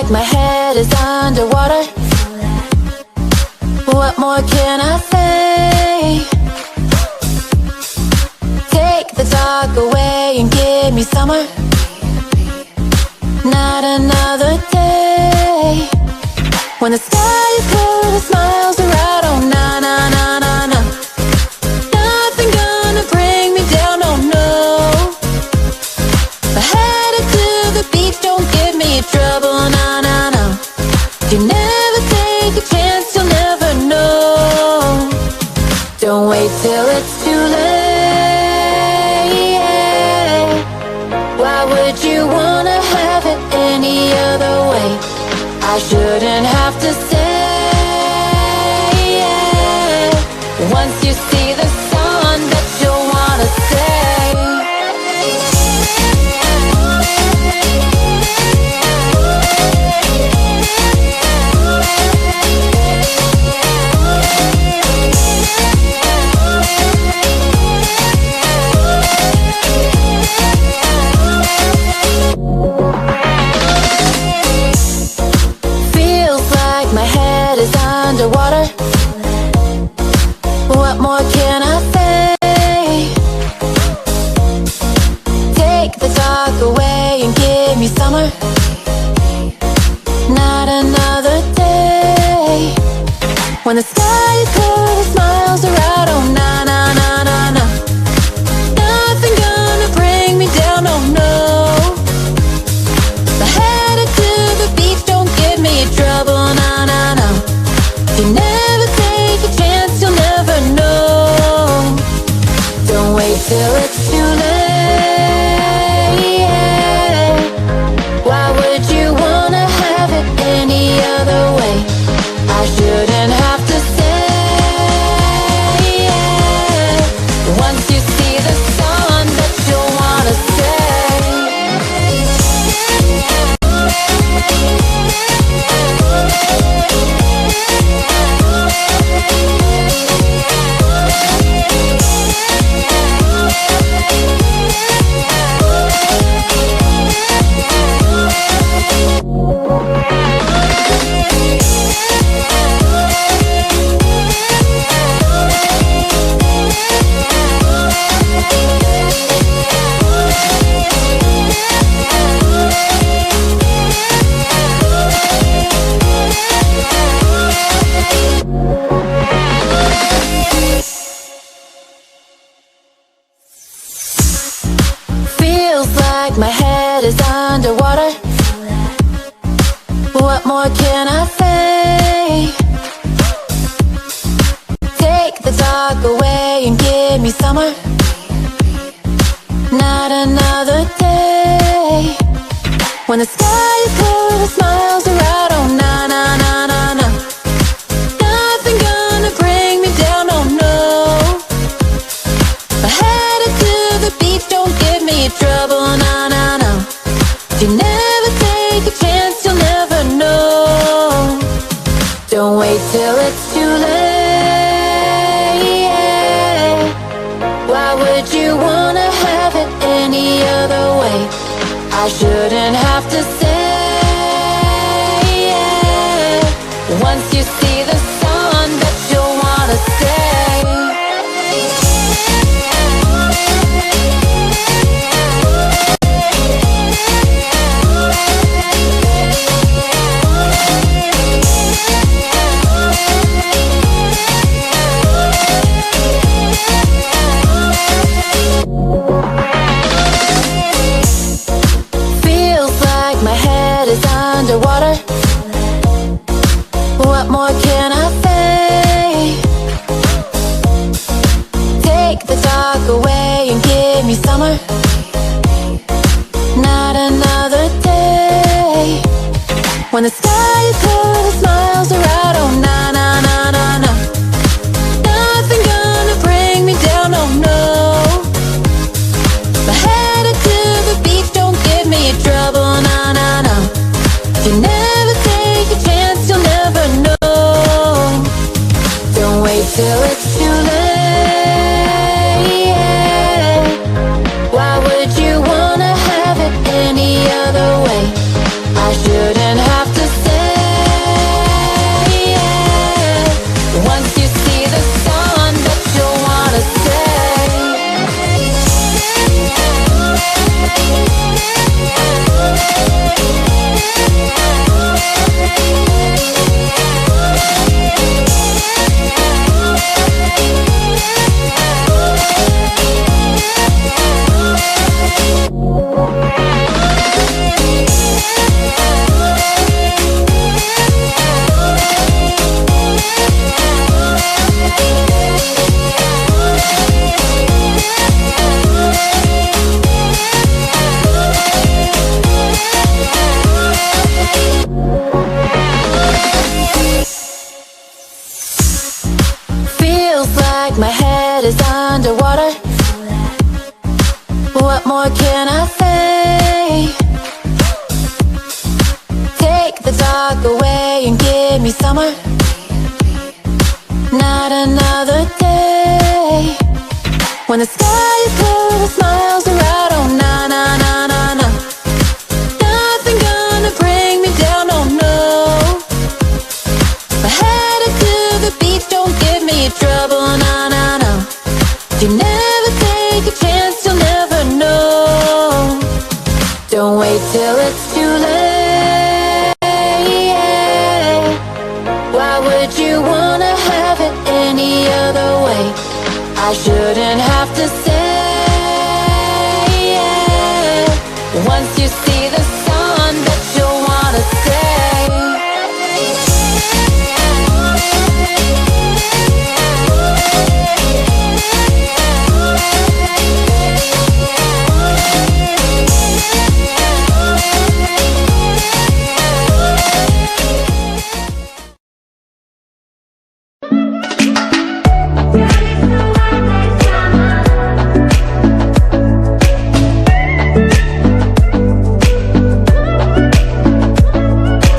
like my head is underwater. What more can I say? Take the dark away and give me summer. Not another day. When the sky is blue, the smiles are out. Oh, na na na na na. Nothing gonna bring me down, oh no. I headed to the beach, don't give me trouble, na na na. You never take a chance, you'll never know. Don't wait till it's too late. Why would you wanna have it any other way? I shouldn't have to say. Once you see the sun, that you'll wanna stay. Feels like my head is underwater. What more can I say? Take the dark away and give me summer. Not another day. When the sky is blue, the smiles are out. Oh, na na na na na. Nothing gonna bring me down, oh no. I headed to the beach, don't give me trouble, na na na. You never take a chance, you'll never know. Don't wait till it's too late. Why would you wanna have it any other way? I shouldn't have to say. Once you see the sun, that you'll wanna stay. Feels like my head is underwater. What more can I say? Take the dark away and give me summer. Not another day. When the sky is blue, the smiles are out. Oh, na na na na na. Nothing gonna bring me down, oh no. I headed to the beach, don't give me trouble, na na na. You never take a chance, you'll never know. Don't wait till it's too late. Why would you wanna have it any other way? I shouldn't have to say. Once you see the sun, that you'll wanna stay. Feels like my head is underwater. What more can I say? Take the dark away and give me summer. Not another day. When the sky is blue, the smiles are out. Oh, na na na na na. Nothing gonna bring me down, oh no. I headed to the beach, don't give me trouble, na na na. You never take a chance, you'll never know. Don't wait till it's too late. Why would you wanna have it any other way? I shouldn't have to what more can I say? Take the dark away and give me summer. Not another day when the sky is blue, the smiles are out. Oh, na na na na na. Nothing gonna bring me down, oh no. My headed to the beach, don't give me trouble, na na na. You never take a chance, you'll never know. Don't wait till it's too late. Why would you wanna have it any other way? I shouldn't have to say, once you see